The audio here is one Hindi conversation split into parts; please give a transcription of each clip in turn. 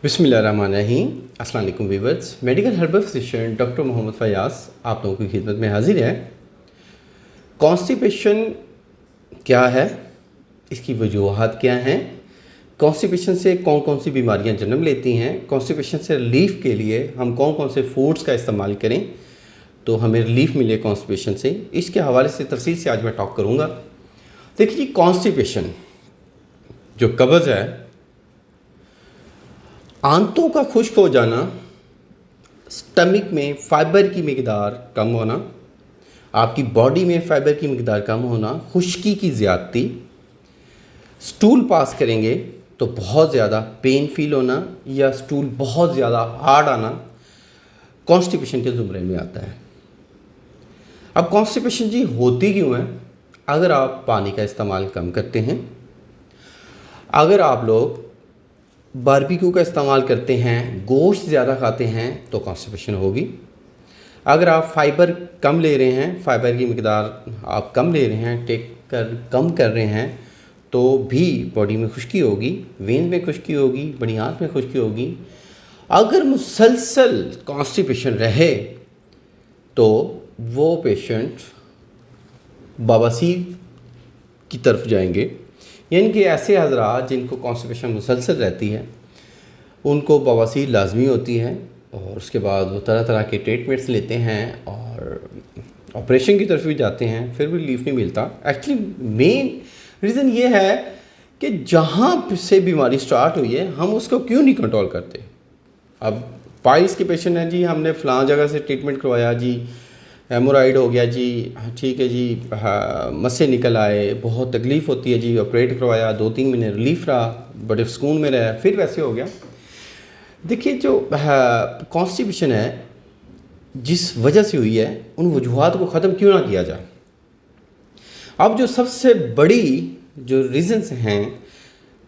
बिस्मिल्लाहिर्रहमानिर्रहीम। अस्सलाम वालेकुम viewers. Medical herbal physician doctor Mohammad Fayaz आप लोगों की खिदमत में हाजिर है। कॉन्स्टिपेशन क्या है, इसकी वजूहात क्या हैं, कॉन्स्टिपेशन से कौन कौन सी बीमारियां जन्म लेती हैं, कॉन्स्टिपेशन से रिलीफ के लिए हम कौन कौन से फूड्स का इस्तेमाल करें तो हमें रिलीफ मिले कॉन्स्टिपेशन से, इसके हवाले से तफसील से आज मैं टॉक करूँगा। देखिए जी, कॉन्स्टिपेशन जो कब्ज़ है, आंतों का खुश्क हो जाना, स्टमक में फ़ाइबर की मकदार कम होना, आपकी बॉडी में फ़ाइबर की मकदार कम होना, खुश्की की ज़्यादती, स्टूल पास करेंगे तो बहुत ज़्यादा पेन फील होना या स्टूल बहुत ज़्यादा हार्ड आना, कॉन्स्टिपेशन के ज़ुमरे में आता है। अब कॉन्स्टिपेशन जी होती क्यों है? अगर आप पानी का इस्तेमाल कम करते हैं, अगर आप लोग बारबेक्यू का इस्तेमाल करते हैं, गोश्त ज़्यादा खाते हैं तो कॉन्स्टिपेशन होगी। अगर आप फ़ाइबर कम ले रहे हैं, फ़ाइबर की मकदार आप कम ले रहे हैं, कम कर रहे हैं तो भी बॉडी में खुश्की होगी, वेन में खुश्की होगी, बड़ी आंत में खुश्की होगी। अगर मुसलसल कॉन्स्टिपेशन रहे तो वो पेशेंट बवासीर की तरफ जाएंगे। यानी कि ऐसे हज़रात जिनको कॉन्स्टिपेशन मुसलसल रहती है उनको बवासीर लाजमी होती है और उसके बाद वो तरह तरह के ट्रीटमेंट्स लेते हैं और ऑपरेशन की तरफ भी जाते हैं, फिर भी रिलीफ नहीं मिलता। एक्चुअली मेन रीज़न ये है कि जहाँ से बीमारी स्टार्ट हुई है हम उसको क्यों नहीं कंट्रोल करते। अब पाइल्स के पेशेंट हैं जी, हमने फ़लाँ जगह से ट्रीटमेंट करवाया जी, हेमोराइड हो गया जी, ठीक है जी, मस्से निकल आए, बहुत तकलीफ़ होती है जी, ऑपरेट करवाया, 2-3 महीने रिलीफ रहा, बड़े सुकून में रहा, फिर वैसे हो गया। देखिए जो कॉन्स्टिपेशन है जिस वजह से हुई है उन वजूहात को ख़त्म क्यों ना किया जाए। अब जो सबसे बड़ी जो रीज़न्स हैं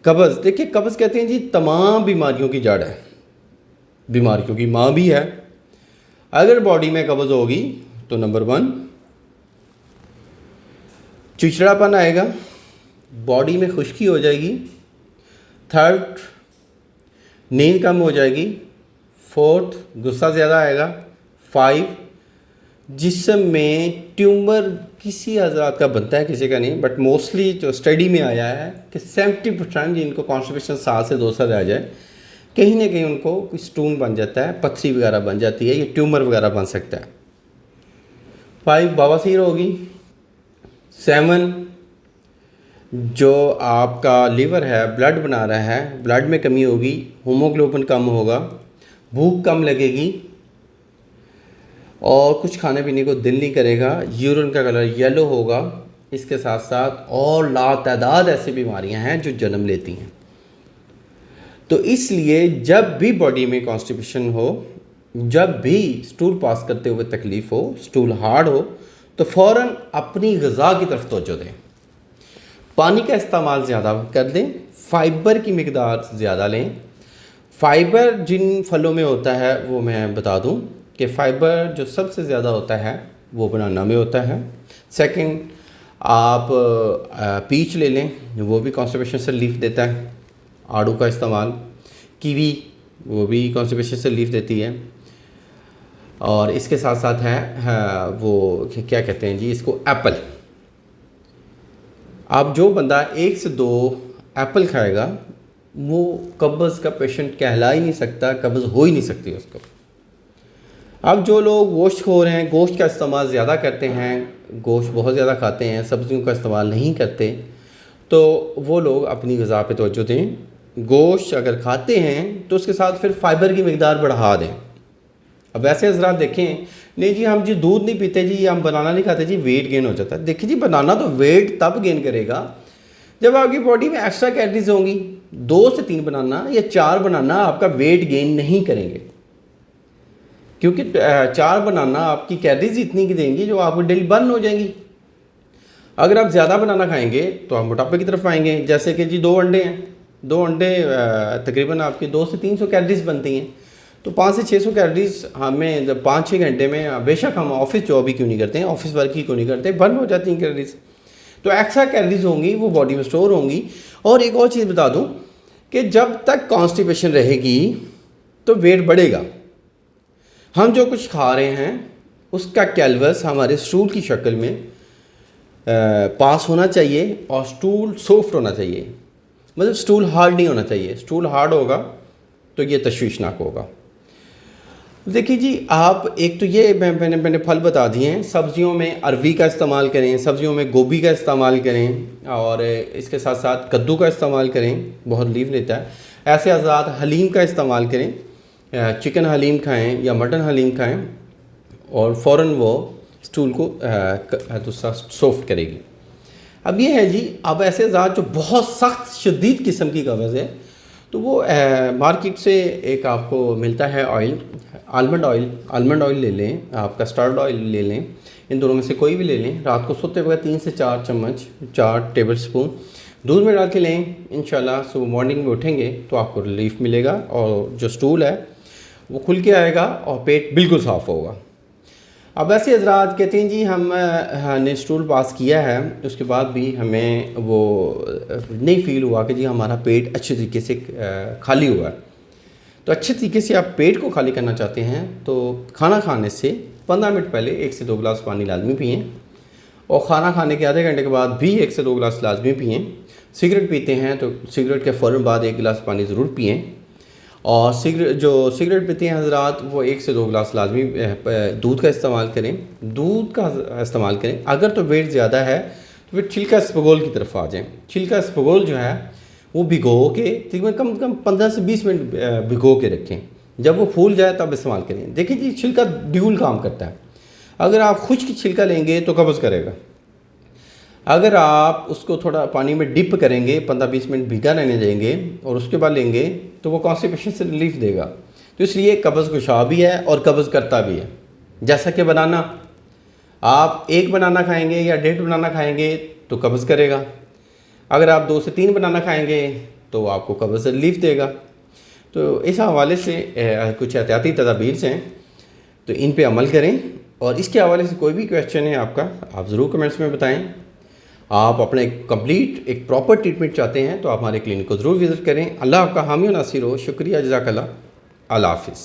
कब्ज़, देखिए कब्ज़ कहते हैं जी तमाम बीमारियों की जड़ है, बीमारियों की माँ भी है। अगर बॉडी में कब्ज़ होगी तो नंबर 1 चिड़चिड़ापन आएगा, बॉडी में खुश्की हो जाएगी, 3rd नींद कम हो जाएगी, 4th गुस्सा ज़्यादा आएगा, 5 जिस्म में ट्यूमर किसी हज़रात का बनता है, किसी का नहीं, बट मोस्टली जो स्टडी में आया है कि 70% जिनको कॉन्स्टिपेशन 7 से 2 साल आ जाए कहीं ना कहीं उनको कोई स्टोन बन जाता है, पथरी वगैरह बन जाती है, ये ट्यूमर वगैरह बन सकता है। 5 बवासीर होगी। 7 जो आपका लीवर है ब्लड बना रहा है, ब्लड में कमी होगी, हीमोग्लोबिन कम होगा, भूख कम लगेगी और कुछ खाने पीने को दिल नहीं करेगा, यूरिन का कलर येलो होगा। इसके साथ साथ और लातादाद ऐसी बीमारियां हैं जो जन्म लेती हैं। तो इसलिए जब भी बॉडी में कॉन्स्टिपेशन हो, जब भी स्टूल पास करते हुए तकलीफ़ हो, स्टूल हार्ड हो, तो फ़ौरन अपनी ग़िज़ा की तरफ तवज्जो दें, पानी का इस्तेमाल ज़्यादा कर दें, फ़ाइबर की मकदार ज़्यादा लें। फ़ाइबर जिन फलों में होता है वो मैं बता दूं कि फ़ाइबर जो सबसे ज़्यादा होता है वो बनाना में होता है। सेकंड, आप पीच ले लें, वो भी कॉन्स्टिपेशन से रिलीफ देता है। आड़ू का इस्तेमाल, कीवी वो भी कॉन्स्टिपेशन से रिलीफ देती है। और इसके साथ साथ है वो क्या कहते हैं जी इसको, एप्पल। अब जो बंदा 1 से 2 एप्पल खाएगा वो कब्ज़ का पेशेंट कहला ही नहीं सकता, कब्ज़ हो ही नहीं सकती उसको। अब जो लोग गोश्त खो रहे हैं, गोश्त का इस्तेमाल ज़्यादा करते हैं, गोश्त बहुत ज़्यादा खाते हैं, सब्ज़ियों का इस्तेमाल नहीं करते, तो वो लोग अपनी ग़िज़ा पे तवज्जो दें। गोश्त अगर खाते हैं तो उसके साथ फिर फ़ाइबर की मकदार बढ़ा दें। अब वैसे हज़रात देखें, नहीं जी हम जी दूध नहीं पीते जी, हम बनाना नहीं खाते जी, वेट गेन हो जाता है। देखिए जी, बनाना तो वेट तब गेन करेगा जब आपकी बॉडी में एक्स्ट्रा कैलोरीज होंगी। 2 से 3 बनाना या 4 बनाना आपका वेट गेन नहीं करेंगे, क्योंकि 4 बनाना आपकी कैलोरीज इतनी की देंगी जो आपको डेली बर्न हो जाएंगी। अगर आप ज़्यादा बनाना खाएंगे तो आप मोटापे की तरफ आएंगे। जैसे कि जी 2 अंडे हैं, 2 अंडे तकरीबन आपकी 200 से 300 कैलोरीज बनती हैं, तो 500 से 600 कैलोरीज हमें 5-6 घंटे में, बेशक हम ऑफिस जॉब ही क्यों नहीं करते हैं, ऑफिस वर्क ही क्यों नहीं करते, बर्न हो जाती हैं कैलोरीज। तो एक्स्ट्रा कैलोरीज होंगी वो बॉडी में स्टोर होंगी। और एक और चीज़ बता दूं कि जब तक कॉन्स्टिपेशन रहेगी तो वेट बढ़ेगा। हम जो कुछ खा रहे हैं उसका कैलवस हमारे स्टूल की शक्ल में पास होना चाहिए और स्टूल सॉफ्ट होना चाहिए, मतलब स्टूल हार्ड नहीं होना चाहिए। स्टूल हार्ड होगा तो ये तशवीशनाक होगा। देखिए जी, आप एक तो ये मैंने फल बता दिए हैं। सब्जियों में अरवी का इस्तेमाल करें, सब्जियों में गोभी का इस्तेमाल करें और इसके साथ साथ कद्दू का इस्तेमाल करें, बहुत लीव लेता है। ऐसे आज़ाद हलीम का इस्तेमाल करें, चिकन हलीम खाएं या मटन हलीम खाएं और फ़ौरन वो स्टूल को सॉफ्ट करेगी। अब ये है जी, अब ऐसे ज़ात जो बहुत सख्त शदीद किस्म की कब्ज़ है तो वो मार्केट से एक आपको मिलता है ऑयल, आलमंड ऑयल ले लें, आप कस्टर्ड ऑयल ले लें, इन दोनों में से कोई भी ले लें। रात को सोते वक्त 3 से 4 चम्मच, 4 टेबल स्पून दूध में डाल के लें। इंशाल्लाह सुबह मॉर्निंग में उठेंगे तो आपको रिलीफ मिलेगा और जो स्टूल है वो खुल के आएगा और पेट बिल्कुल साफ़ होगा। अब ऐसे हजरात कहते हैं जी हमने स्टूल पास किया है, उसके बाद भी हमें वो नहीं फ़ील हुआ कि जी हमारा पेट अच्छे तरीके से खाली हुआ है। तो अच्छे तरीके से आप पेट को खाली करना चाहते हैं तो खाना खाने से 15 मिनट पहले 1 से 2 गिलास पानी लाजमी पिएँ और ख़ाना खाने के आधे घंटे के बाद भी 1 से 2 गिलास लाजमी पिएँ। सिगरेट पीते हैं तो सिगरेट के फ़ौरन बाद 1 गिलास पानी ज़रूर पिएँ और सिगरेट पीते हैं हजरात वो 1 से 2 गिलास लाजमी दूध का इस्तेमाल करें। अगर तो वेट ज़्यादा है तो फिर छिलका स्पगोल की तरफ आ जाएँ। छिलका स्पगोल जो है वो भिगो के तकरीबन कम से कम 15 से 20 मिनट भिगो के रखें। जब वो फूल जाए तब इस्तेमाल करें। देखिए जी, छिलका ड्यूल काम करता है। अगर आप खुश्क छिलका लेंगे तो कब्ज़ करेगा, अगर आप उसको थोड़ा पानी में डिप करेंगे, 15-20 मिनट भिगा रहने देंगे और उसके बाद लेंगे तो वो कॉन्स्टिपेशन से रिलीफ देगा। तो इसलिए कब्ज़ कुशा भी है और कब्ज़ करता भी है। जैसा कि बनाना, आप 1 बनाना खाएंगे या 1.5 बनाना खाएंगे तो कब्ज़ करेगा। अगर आप 2 से 3 बनाना खाएंगे तो आपको कब्ज़ से रिलीफ देगा। तो इस हवाले से कुछ एहतियाती तदाबीर हैं तो इन पे अमल करें। और इसके हवाले से कोई भी क्वेश्चन है आपका, आप ज़रूर कमेंट्स में बताएं। आप अपने कंप्लीट एक प्रॉपर ट्रीटमेंट चाहते हैं तो आप हमारे क्लिनिक को ज़रूर विज़िट करें। अल्लाह आपका हामी और नासिर हो। शुक्रिया, जज़ाकल्लाह, अल्लाह हाफ़िज़।